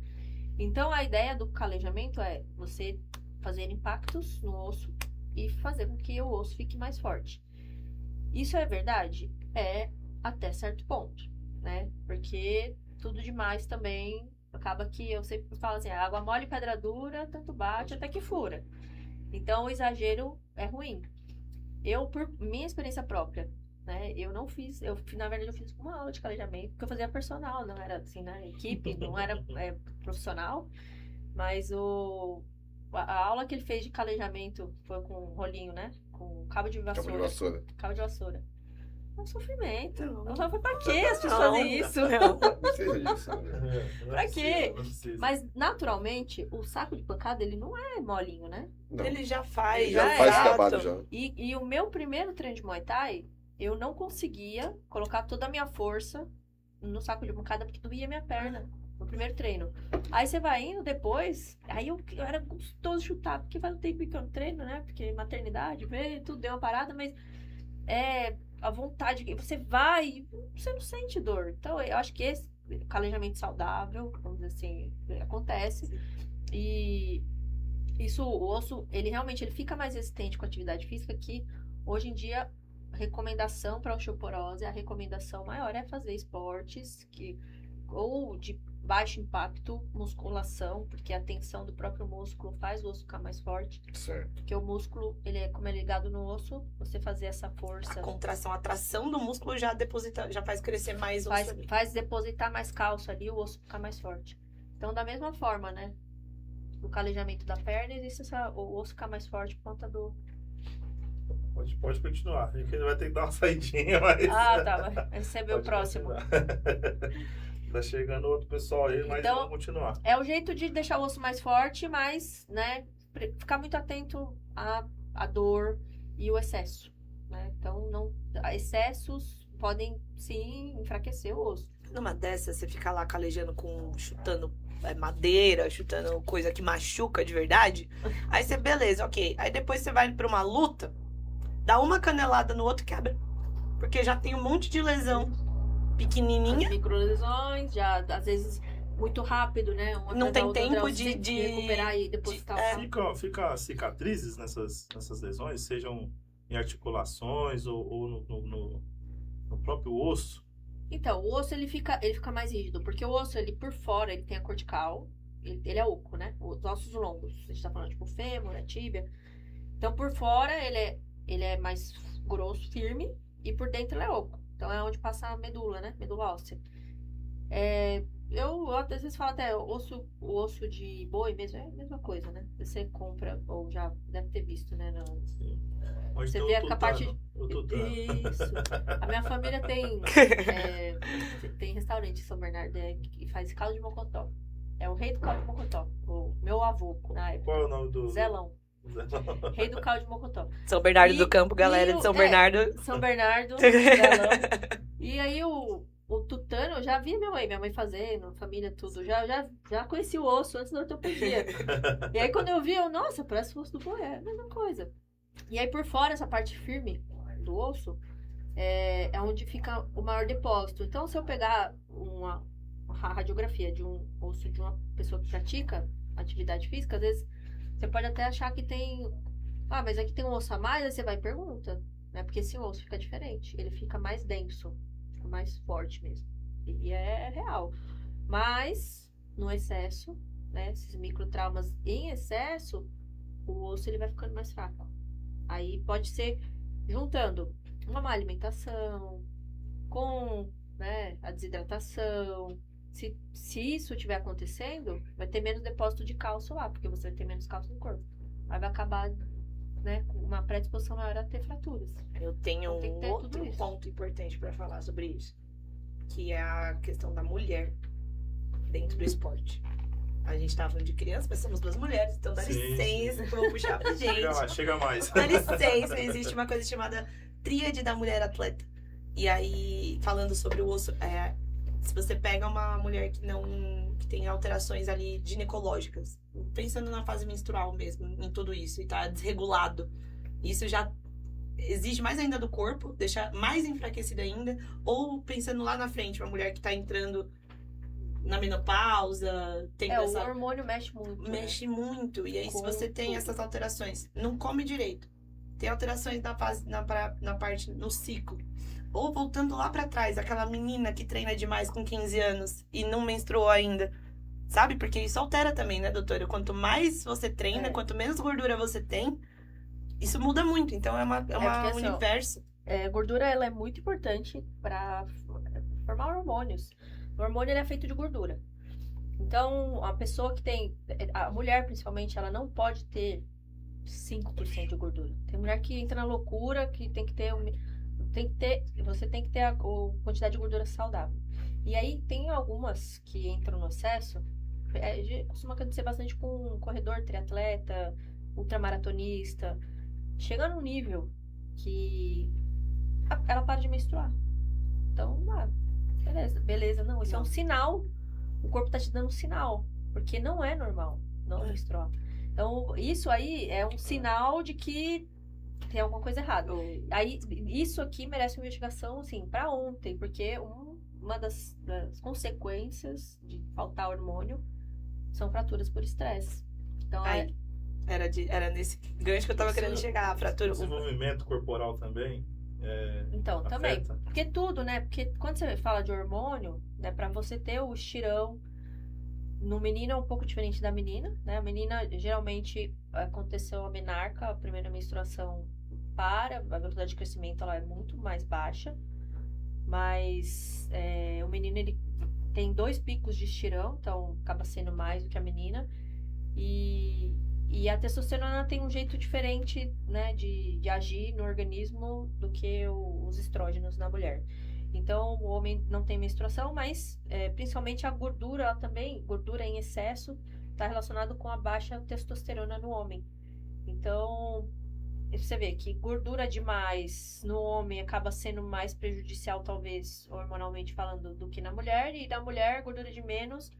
Então, a ideia do calejamento é você fazer impactos no osso e fazer com que o osso fique mais forte. Isso é verdade? É até certo ponto, né? Porque tudo demais também acaba que eu sempre falo assim, água mole, pedra dura, tanto bate até que fura. Então, o exagero é ruim. Eu, por minha experiência própria, né? Eu não fiz, na verdade eu fiz uma aula de calejamento, porque eu fazia personal, não era assim, né? Equipe, não era profissional, mas a aula que ele fez de calejamento foi com rolinho, né? Com cabo de Cabo de vassoura. vassoura. Cabo de vassoura. É um sofrimento. Não. Eu falava, pra que as pessoas fazem isso? Não seja isso, né? Não Pra precisa, quê? não precisa. Mas, naturalmente, o saco de pancada, ele não é molinho, né? Não. Ele já faz, Já é, faz exato. trabalho já. E o meu primeiro treino de Muay Thai, eu não conseguia colocar toda a minha força no saco de pancada, porque doía minha perna no primeiro treino. Aí você vai indo depois, aí eu era gostoso chutar, porque faz um tempo que eu não treino, né? Porque maternidade, veio, tudo deu uma parada, mas a vontade, que você vai, você não sente dor. Então, eu acho que esse calejamento saudável, vamos dizer assim, acontece. E isso, o osso, ele realmente fica mais resistente com a atividade física, que hoje em dia a recomendação para osteoporose, a recomendação maior é fazer esportes ou de baixo impacto, musculação, porque a tensão do próprio músculo faz o osso ficar mais forte. Certo. Porque o músculo, como ele é ligado no osso, você fazer essa força A contração, a tração do músculo já faz crescer mais osso ali. faz depositar mais cálcio ali, o osso ficar mais forte. Então, da mesma forma, né? No calejamento da perna, existe o osso ficar mais forte por conta do... Pode continuar. A gente vai ter que dar uma saidinha, mas... Ah, tá. Vai receber o Pode próximo. continuar. Tá chegando outro pessoal aí, mas Então, vamos continuar. É o jeito de deixar o osso mais forte, mas, né, ficar muito atento à dor e o excesso, né? Então, excessos podem, sim, enfraquecer o osso. Numa dessas, você fica lá calejando chutando madeira, chutando coisa que machuca de verdade. Aí você, beleza, ok. Aí depois você vai pra uma luta, dá uma canelada no outro e quebra. Porque já tem um monte de lesão pequenininha. As microlesões, já, às vezes, muito rápido, né? Não tem tempo de recuperar e depositar o Fica cicatrizes nessas lesões, sejam em articulações ou no próprio osso. Então, o osso, ele fica mais rígido, porque o osso, ele por fora, ele tem a cortical, ele é oco, né? Os ossos longos, a gente tá falando, tipo, o fêmur, a tíbia. Então, por fora, ele é mais grosso, firme, e por dentro ele é oco. Então, é onde passa a medula, né? Medula óssea. Eu às vezes falo até, o osso de boi mesmo, é a mesma coisa, né? Você compra, ou já deve ter visto, né? Onde Você tem vê o a parte... tutano. Isso. A minha família tem restaurante em São Bernardo que faz caldo de mocotó. É o rei do caldo de mocotó. O meu avô, na época. Qual é o nome do... Zelão. Rei do caldo de mocotó. São Bernardo do Campo, galera de São Bernardo. São Bernardo, Zelão. E aí o tutano, eu já vi minha mãe fazendo, família, tudo. Já conheci o osso antes da ortopedia. E aí quando eu vi, nossa, parece o osso do boi, é a mesma coisa. E aí por fora, essa parte firme do osso, é onde fica o maior depósito. Então, se eu pegar uma radiografia de um osso de uma pessoa que pratica atividade física, às vezes você pode até achar que tem... Ah, mas aqui tem um osso a mais, aí você vai e pergunta, né? Porque esse osso fica diferente, ele fica mais denso, fica mais forte mesmo. E é real. Mas, no excesso, né? Esses microtraumas em excesso, o osso ele vai ficando mais fraco. Aí pode ser juntando uma má alimentação com, né, a desidratação. Se isso estiver acontecendo, vai ter menos depósito de cálcio lá, porque você vai ter menos cálcio no corpo. Aí vai acabar, né, com uma predisposição maior a ter fraturas. Eu tenho Então, tem que um ter tudo outro isso. ponto importante para falar sobre isso, que é a questão da mulher dentro do esporte. A gente tava falando de criança, mas somos duas mulheres, então dá Sim, licença que eu vou puxar pra gente. Chega mais. Dá licença, existe uma coisa chamada tríade da mulher atleta. E aí, falando sobre o osso, se você pega uma mulher que tem alterações ali ginecológicas, pensando na fase menstrual mesmo, em tudo isso, e tá desregulado, isso já exige mais ainda do corpo, deixa mais enfraquecida ainda, ou pensando lá na frente, uma mulher que tá entrando na menopausa, tem O hormônio mexe muito. Né? Mexe muito. E aí, se você tem essas alterações, não come direito. Tem alterações na parte, no ciclo. Ou voltando lá pra trás, aquela menina que treina demais com 15 anos e não menstruou ainda. Sabe? Porque isso altera também, né, doutora? Quanto mais você treina, quanto menos gordura você tem, isso muda muito. Então, é porque, um universo. Gordura, ela é muito importante para formar hormônios. O hormônio, ele é feito de gordura. Então, a pessoa que tem... A mulher, principalmente, ela não pode ter 5% de gordura. Tem mulher que entra na loucura, que tem que ter... Você tem que ter a quantidade de gordura saudável. E aí, tem algumas que entram no excesso. Costuma acontecer bastante com corredor, triatleta, ultramaratonista. Chega num nível que ela para de menstruar. Então, beleza. Não, isso é um sinal. O corpo tá te dando um sinal. Porque não é normal não menstruar. Então, isso aí é um sinal de que tem alguma coisa errada. Aí, isso aqui merece uma investigação, assim, pra ontem. Porque uma das consequências de faltar hormônio são fraturas por estresse. Então, era nesse gancho que eu tava querendo chegar, a fratura. Desenvolvimento corporal também. Então, afeta. também. Porque tudo, né? Porque quando você fala de hormônio, né, pra você ter o estirão, no menino é um pouco diferente da menina, né? A menina, geralmente, aconteceu a menarca, a primeira menstruação a velocidade de crescimento ela é muito mais baixa. Mas o menino, ele tem 2 picos de estirão, então acaba sendo mais do que a menina. E a testosterona tem um jeito diferente, né, de agir no organismo do que os estrógenos na mulher. Então, o homem não tem menstruação, mas principalmente a gordura, ela também, gordura em excesso, está relacionado com a baixa testosterona no homem. Então, você vê que gordura demais no homem acaba sendo mais prejudicial, talvez, hormonalmente falando, do que na mulher. E na mulher, gordura de menos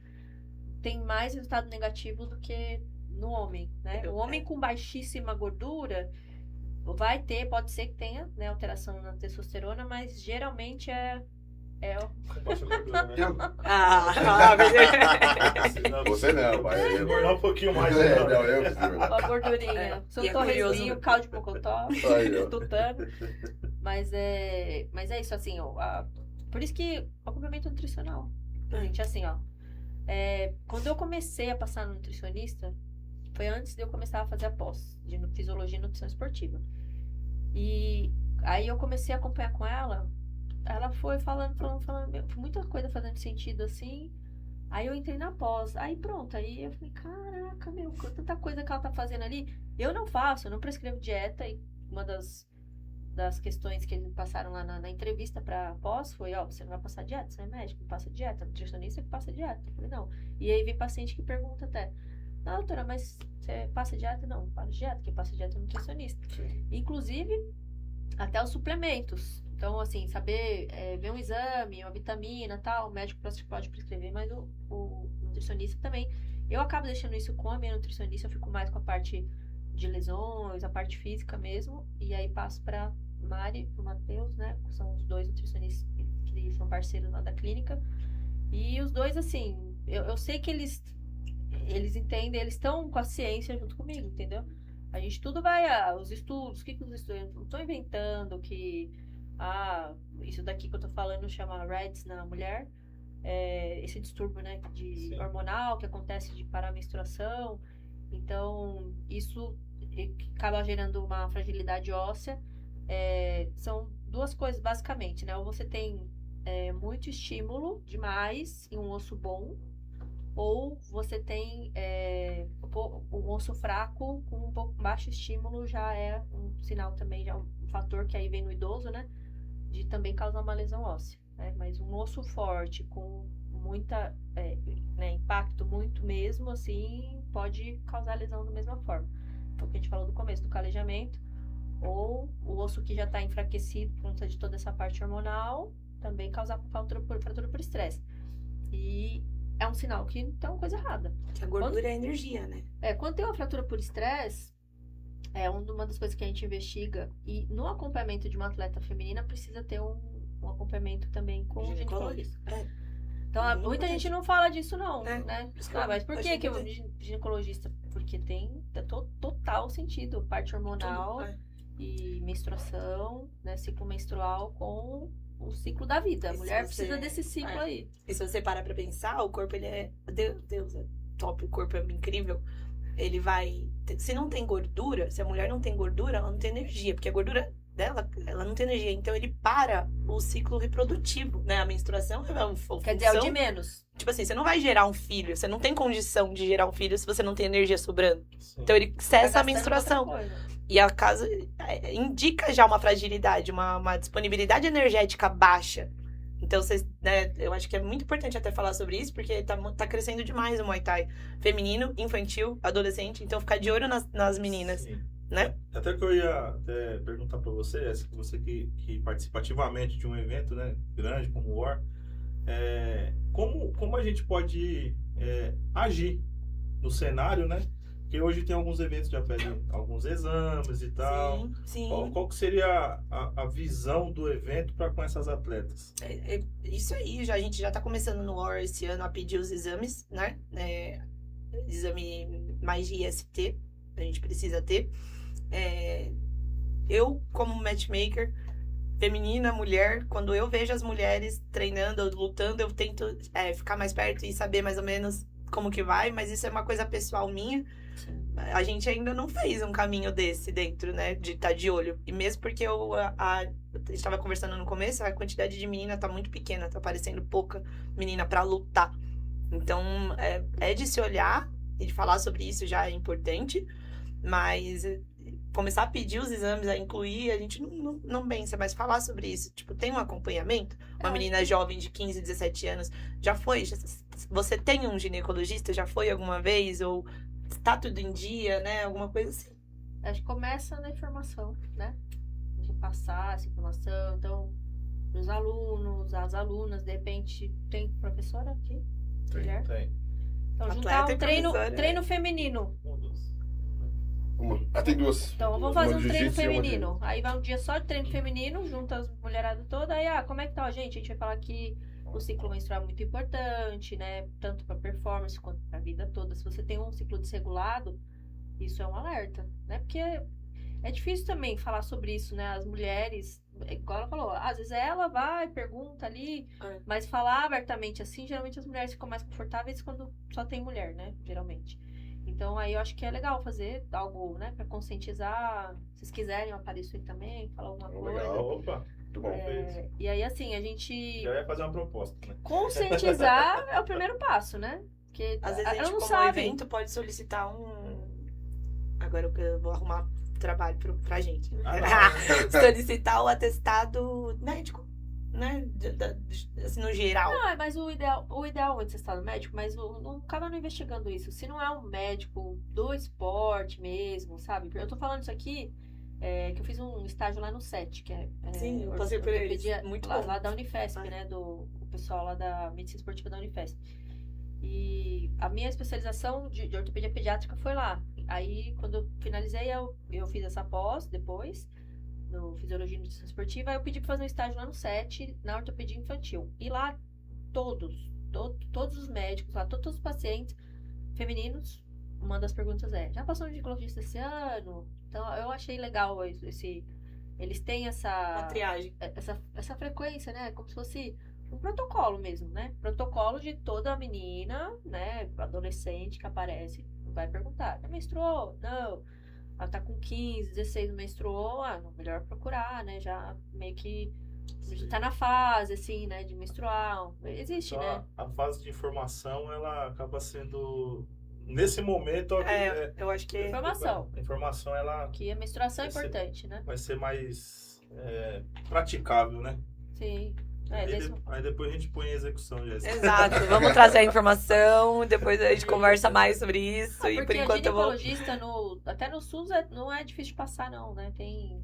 tem mais resultado negativo do que no homem, né? O homem com baixíssima gordura pode ser que tenha, né, alteração na testosterona, mas geralmente Com baixa gordura, né? Você não, vai. Engordar um pouquinho mais. a gordurinha. Seu torresminho, caldo de pocotó, tutano. Mas é isso, assim, por isso que o complemento nutricional. Gente, assim, ó. Quando eu comecei a passar no nutricionista, foi antes de eu começar a fazer a pós de fisiologia e nutrição esportiva. E aí eu comecei a acompanhar com ela. Ela foi falando, muita coisa fazendo sentido assim. Aí eu entrei na pós. Aí pronto, aí eu falei, caraca, tanta coisa que ela tá fazendo ali. Eu não prescrevo dieta. E uma das questões que eles passaram lá na entrevista pra pós foi, você não vai passar dieta, você não é médico, não passa dieta, nutricionista que passa dieta. Eu falei, não. E aí vem paciente que pergunta até, não, doutora, mas você passa dieta? Não passa dieta, quem passa dieta é nutricionista. Sim. Inclusive, até os suplementos. Então, assim, saber ver um exame, uma vitamina, tal, o médico pode prescrever, mas o nutricionista também. Eu acabo deixando isso com a minha nutricionista, eu fico mais com a parte de lesões, a parte física mesmo, e aí passo para Mari e pro Matheus, né? Que são os 2 nutricionistas que são parceiros lá da clínica. E os 2, assim, eu sei que eles entendem, eles estão com a ciência junto comigo, entendeu? A gente tudo vai, os estudos, o que os estudos, não estou inventando que, isso daqui que eu tô falando chama REDS na mulher, esse distúrbio, né, de hormonal que acontece de parar a menstruação. Então, isso acaba gerando uma fragilidade óssea. São 2 coisas, basicamente, né? Ou você tem muito estímulo demais em um osso bom, ou você tem um osso fraco com um pouco baixo estímulo, já é um sinal também, já é um fator que aí vem no idoso, né? De também causar uma lesão óssea, né? Mas um osso forte com muita impacto muito mesmo, assim, pode causar lesão da mesma forma. Foi o que a gente falou no começo, do calejamento, ou o osso que já está enfraquecido por conta de toda essa parte hormonal, também causar fratura por estresse. E é um sinal que tem uma coisa errada. Que a gordura é energia, né? Quando tem uma fratura por estresse, é uma das coisas que a gente investiga. E no acompanhamento de uma atleta feminina, precisa ter um acompanhamento também com o ginecologista. Então, muita gente não fala disso, não, né? Mas por que o ginecologista? Porque tem total sentido, parte hormonal e menstruação, né? Ciclo menstrual com o ciclo da vida. A mulher precisa desse ciclo aí. E se você parar pra pensar, o corpo, ele é... Deus é top, o corpo é incrível. Ele vai... Se não tem gordura, se a mulher não tem gordura, ela não tem energia. Porque a gordura dela, ela não tem energia. Então ele para o ciclo reprodutivo, né? A menstruação é uma Quer dizer, é o de função. menos. Tipo assim, você não vai gerar um filho, você não tem condição de gerar um filho se você não tem energia sobrando. Sim. Então ele Tá cessa a gastando menstruação. outra coisa. E a casa indica já uma fragilidade, uma disponibilidade energética baixa. Então, vocês, né, eu acho que é muito importante até falar sobre isso, porque tá crescendo demais o Muay Thai. Feminino, infantil, adolescente. Então, ficar de olho nas meninas, Sim. né? Até que eu ia até perguntar para você, você que participa ativamente de um evento, né, grande como o War, como a gente pode agir no cenário, né? Porque hoje tem alguns eventos que já pedem alguns exames e tal. Sim, sim. Qual que seria a visão do evento para com essas atletas? Isso aí, a gente já tá começando no War esse ano a pedir os exames, né? Exame mais de IST, a gente precisa ter. Eu, como matchmaker, feminina, mulher, quando eu vejo as mulheres treinando, lutando, eu tento ficar mais perto e saber mais ou menos como que vai, mas isso é uma coisa pessoal minha. A gente ainda não fez um caminho desse dentro, né, de estar de olho. E mesmo porque a gente estava conversando no começo, a quantidade de menina tá muito pequena, tá aparecendo pouca menina para lutar. Então, é de se olhar e de falar sobre isso já é importante, mas começar a pedir os exames, a incluir, a gente não pensa, mas falar sobre isso. Tipo, tem um acompanhamento? Uma menina jovem de 15, 17 anos, já foi? Você tem um ginecologista? Já foi alguma vez? Ou tá tudo em dia, né? Alguma coisa assim. Acho que começa na informação, né? De passar essa informação. Então, os alunos, as alunas, de repente, tem professora aqui? Mulher? Tem. Então, Atleta juntar e um professora, treino feminino. Tem duas. Então, vamos Uma fazer um de treino jiu-jitsu e uma de- feminino. Aí vai um dia só de treino feminino, junta as mulheradas todas. Aí, como é que tá, gente? A gente vai falar que o ciclo menstrual é muito importante, né? Tanto para performance quanto para a vida toda. Se você tem um ciclo desregulado, isso é um alerta, né? Porque é difícil também falar sobre isso, né? As mulheres, igual ela falou, às vezes ela vai, pergunta ali, mas falar abertamente assim, geralmente as mulheres ficam mais confortáveis quando só tem mulher, né? Geralmente. Então, aí eu acho que é legal fazer algo, né? Pra conscientizar. Se vocês quiserem, eu apareço aí também, falar alguma coisa. Legal, opa. Muito bom. E aí, assim, a gente... Já ia fazer uma proposta, né? Conscientizar é o primeiro passo, né? Porque Às vezes a ela gente, não como sabe. evento, pode solicitar um... Agora eu vou arrumar trabalho pra gente. Solicitar o atestado médico, né? Assim, no geral. Não, mas o ideal é o atestado médico, mas não acaba não investigando isso. Se não é um médico do esporte mesmo, sabe? Eu tô falando isso aqui, que eu fiz um estágio lá no SET, que Sim, eu passei por eles. Muito bom. lá da Unifesp, né? O pessoal lá da medicina esportiva da Unifesp. E a minha especialização de ortopedia pediátrica foi lá. Aí, quando eu finalizei, eu fiz essa pós depois, no Fisiologia e Nutrição Esportiva. Aí eu pedi pra fazer um estágio lá no SET, na ortopedia infantil. E lá, todos os médicos, lá, todos os pacientes femininos, uma das perguntas já passou no ginecologista esse ano? Então, eu achei legal eles têm Uma triagem. essa frequência, né? Como se fosse um protocolo mesmo, né? Protocolo de toda menina, né? Adolescente que aparece, vai perguntar: já menstruou? Não. Ela tá com 15, 16, não menstruou? Melhor procurar, né? Já meio que tá na fase, assim, né? De menstruar. Existe, Então, né? a fase de informação, ela acaba sendo... Nesse momento... Eu acho que... Informação. A informação, ela Que a menstruação é Vai ser- importante, né? vai ser mais praticável, né? Sim. Aí depois a gente põe em execução, Jéssica. Exato. Vamos trazer a informação, depois a gente conversa mais sobre isso. E por Porque a enquanto eu vou... ginecologista, até no SUS, não é difícil de passar, não, né?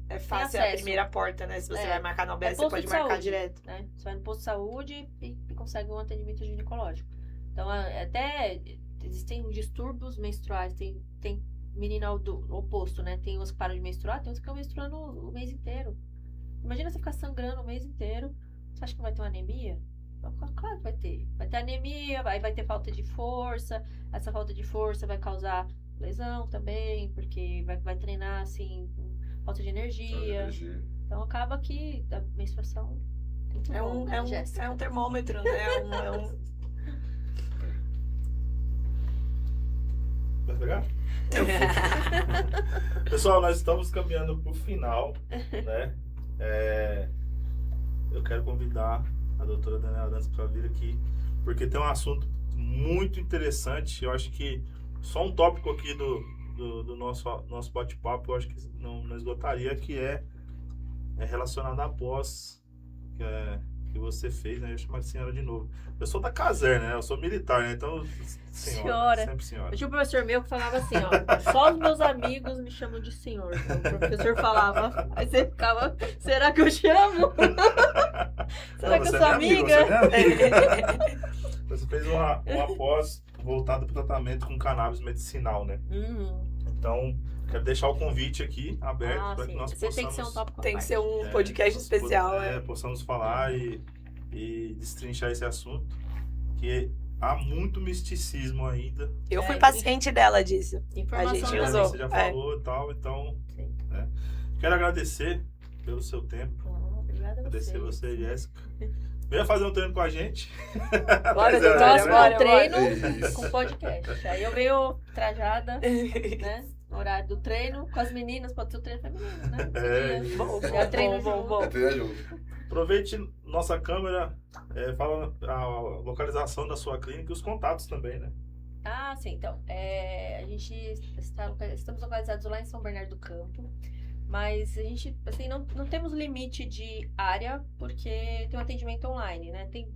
É fácil, é a acesso. primeira porta, né? Se você vai marcar no OBS, você posto pode de marcar saúde, direto. né? Você vai no posto de saúde e consegue um atendimento ginecológico. Então, até existem distúrbios menstruais. Tem menina do oposto, né? Tem uns que param de menstruar, tem uns que ficam menstruando o mês inteiro. Imagina você ficar sangrando o mês inteiro. Você acha que vai ter uma anemia? Claro que vai ter. Vai ter anemia, vai ter falta de força. Essa falta de força vai causar lesão também, porque vai treinar, assim, com falta de energia. Então, acaba que a menstruação... É um termômetro, né? pegar? Pessoal, nós estamos caminhando pro final, né? Eu quero convidar a doutora Daniela Dantas para vir aqui, porque tem um assunto muito interessante. Eu acho que só um tópico aqui do nosso bate-papo, eu acho que não esgotaria, que é relacionado à pós que você fez, né? Eu chamo de senhora de novo. Eu sou da caserna, né? Eu sou militar, né? Então, senhora. Sempre senhora. Eu tinha um professor meu que falava assim, ó, só os meus amigos me chamam de senhor. O professor falava, aí você ficava, será que eu chamo? Será que eu sou amiga? Você fez uma pós voltada para o tratamento com cannabis medicinal, né? Então, quero deixar o convite aqui aberto para que nós possamos... Tem que ser um tópico. Tem que ser um podcast especial, possamos falar e destrinchar esse assunto, que há muito misticismo ainda. Eu fui paciente dela disso. Informação a gente também. usou. Você já falou e tal, então... Né? Quero agradecer pelo seu tempo. Obrigada a Agradecer vocês. você, Jéssica. Venha fazer um treino com a gente. Bora, Mas é, doutora, Próximo bora, treino com podcast. Aí eu venho trajada, né? No horário do treino, com as meninas, pode ser o treino feminino, né? Já treino junto. Treina junto. Aproveite nossa câmera, fala a localização da sua clínica e os contatos também, né? Ah, sim. Então, a gente estamos localizados lá em São Bernardo do Campo, mas a gente, assim, não temos limite de área, porque tem um atendimento online, né? Tem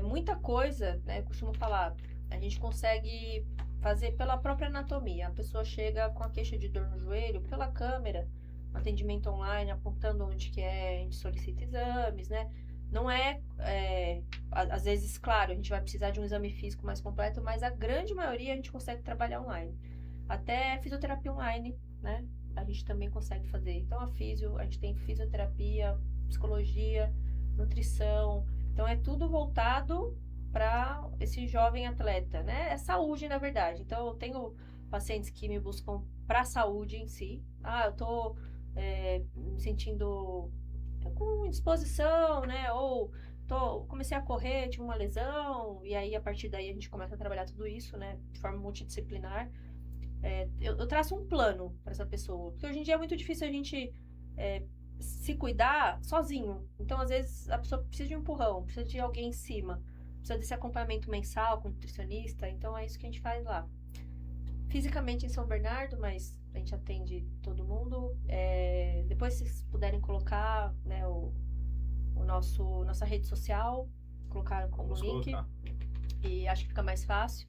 muita coisa, né? Eu costumo falar, a gente consegue fazer pela própria anatomia. A pessoa chega com a queixa de dor no joelho, pela câmera, atendimento online, apontando onde que a gente solicita exames, né? Não às vezes, claro, a gente vai precisar de um exame físico mais completo, mas a grande maioria a gente consegue trabalhar online. Até fisioterapia online, né? A gente também consegue fazer. Então, a gente tem fisioterapia, psicologia, nutrição. Então, é tudo voltado para esse jovem atleta, né? É saúde, na verdade. Então, eu tenho pacientes que me buscam para a saúde em si. Eu tô me sentindo com indisposição, né? Ou comecei a correr, tive uma lesão, e aí a partir daí a gente começa a trabalhar tudo isso, né? De forma multidisciplinar. Eu traço um plano para essa pessoa, porque hoje em dia é muito difícil a gente se cuidar sozinho. Então, às vezes, a pessoa precisa de um empurrão, precisa de alguém em cima, precisa desse acompanhamento mensal com nutricionista. Então, é isso que a gente faz lá. Fisicamente em São Bernardo, mas a gente atende todo mundo. Depois, se vocês puderem colocar, né, nossa rede social, colocar como link. E acho que fica mais fácil.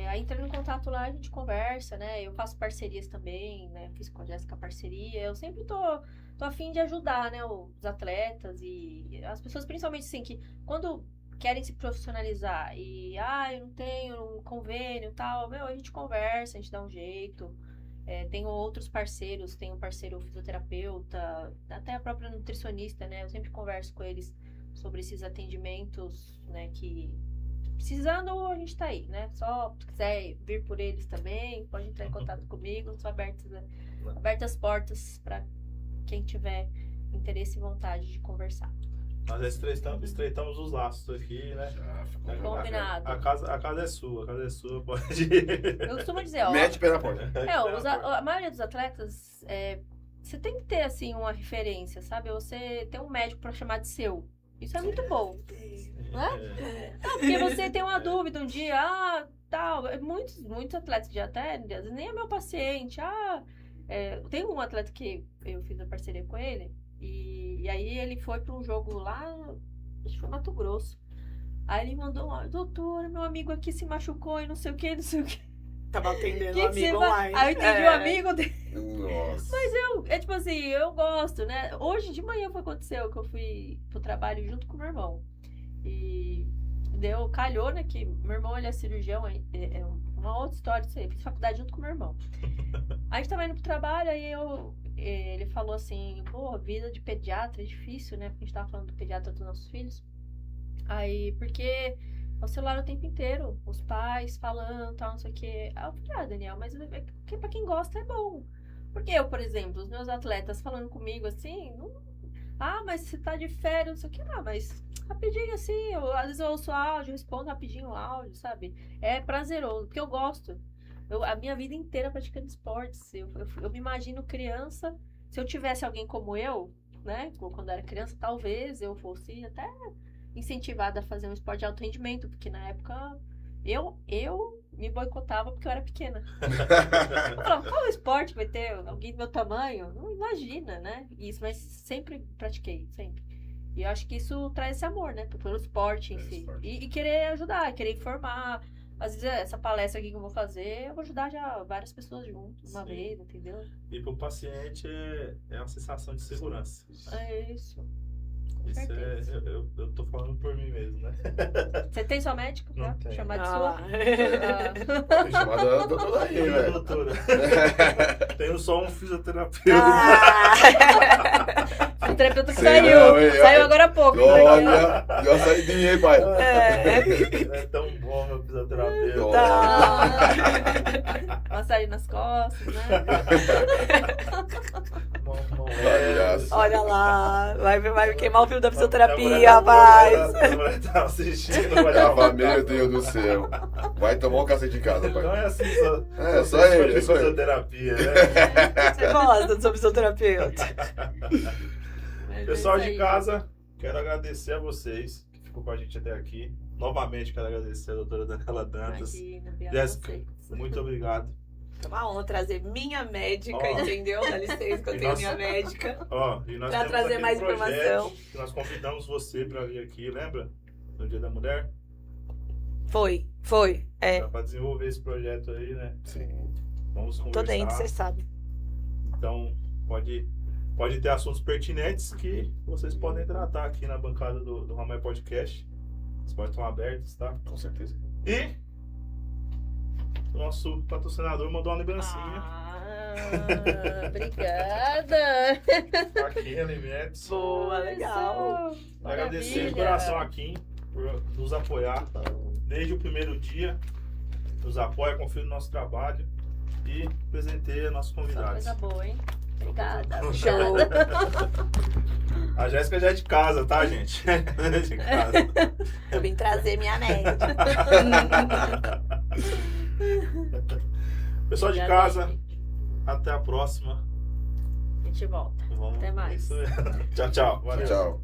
Aí entrando em contato lá, a gente conversa, né? Eu faço parcerias também, né? Fiz com a Jéssica parceria. Eu sempre tô a fim de ajudar, né? Os atletas e as pessoas, principalmente assim, que quando querem se profissionalizar e, eu não tenho um convênio e tal, a gente conversa, a gente dá um jeito. Tenho outros parceiros, tenho um parceiro fisioterapeuta, até a própria nutricionista, né? Eu sempre converso com eles sobre esses atendimentos, né? Que precisando, a gente tá aí, né? Só se quiser vir por eles também, pode entrar em contato comigo. São abertas as portas para quem tiver interesse e vontade de conversar. Nós estreitamos os laços aqui, né? Combinado. A casa é sua, pode... Eu costumo dizer, ó... Mete pé na porta. A maioria dos atletas, você tem que ter, assim, uma referência, sabe? Você tem um médico para chamar de seu. Isso é muito bom. Não é? Porque você tem uma dúvida um dia, tal. Muitos atletas já até, às vezes nem é meu paciente. Tem um atleta que eu fiz a parceria com ele, e aí ele foi para um jogo lá, acho que foi Mato Grosso. Aí ele mandou uma, doutora, meu amigo aqui se machucou e não sei o que. Tava atendendo um amigo online. Aí eu entendi o amigo dele. Nossa. Mas tipo assim, eu gosto, né? Hoje de manhã aconteceu que eu fui pro trabalho junto com o meu irmão. E calhou, né, que meu irmão, ele é cirurgião, é uma outra história disso aí. Fiz faculdade junto com o meu irmão. A gente tava indo pro trabalho, aí ele falou assim, vida de pediatra é difícil, né? Porque a gente tava falando do pediatra dos nossos filhos. Aí, porque o celular o tempo inteiro, os pais falando, tal, não sei o quê. Aí eu falei, Daniel, mas pra quem gosta é bom. Porque eu, por exemplo, os meus atletas falando comigo assim, mas você tá de férias, não sei o que, mas rapidinho assim, às vezes eu ouço áudio, respondo rapidinho o áudio, sabe? É prazeroso, porque eu gosto. A minha vida inteira praticando esportes. Eu me imagino criança, se eu tivesse alguém como eu, né? Quando eu era criança, talvez eu fosse até incentivada a fazer um esporte de alto rendimento, porque na época eu me boicotava porque eu era pequena. Eu falava, qual esporte vai ter alguém do meu tamanho? Não imagina, né? Isso, mas sempre pratiquei, sempre. E eu acho que isso traz esse amor, né? Pelo esporte em si. E querer ajudar, querer informar. Às vezes, essa palestra aqui que eu vou fazer, eu vou ajudar já várias pessoas juntas, uma vez, entendeu? E pro paciente é uma sensação de segurança. É isso. Com Isso certeza. eu tô falando por mim mesmo, né? Você tem sua médica? Não Já? tenho. Chamar de sua? Tem chamada doutora aí, Tem, velho. doutora. Tenho só um fisioterapeuta. O terapeuta que Sei saiu. não, hein? Saiu agora há pouco. Olha, deu uma saidinha, hein, pai? É tão bom, meu fisioterapeuta. Tá. Massagem nas costas, né? Palhaço. Olha lá, vai queimar o fio da fisioterapia, rapaz. A mulher tá assistindo, vai dar Tava, uma meu Deus do céu. Vai tomar um cacete de casa, Então pai. é assim, só. É, só ele, é só ele. Fisioterapia, né? Você gosta do seu fisioterapeuta? Mas é Pessoal isso de aí. casa, quero agradecer a vocês que ficou com a gente até aqui. Novamente quero agradecer a doutora Daniela Dantas. Imagina, obrigada a Jéssica, vocês. muito obrigado. É uma honra trazer minha médica, Ó. entendeu? Dá licença que eu E tenho nós- minha médica. Ó, e nós Pra temos trazer aquele mais projeto informação. que nós convidamos você para vir aqui, lembra? No Dia da Mulher. Foi. É, Para desenvolver esse projeto aí, né? Sim. Vamos tô conversar. dentro, você sabe. Então, pode ter assuntos pertinentes que vocês podem tratar aqui na bancada do Ramai Podcast. As portas estão abertas, tá? Com certeza. E o nosso patrocinador mandou uma lembrancinha. Obrigada. Aqui, Alimentos. Boa, legal. Agradecer de Maravilha. coração a Kim por nos apoiar desde o primeiro dia. Nos apoia, confia no nosso trabalho e presenteia nossos Só convidados. coisa boa, hein? Obrigada. Show. A Jéssica já é de casa, tá, gente? É de casa. Eu vim trazer minha médica. Pessoal de Obrigada, casa, gente. até a próxima. A gente volta. Vamos. Até mais. Isso mesmo. Tchau, tchau. Valeu. Tchau.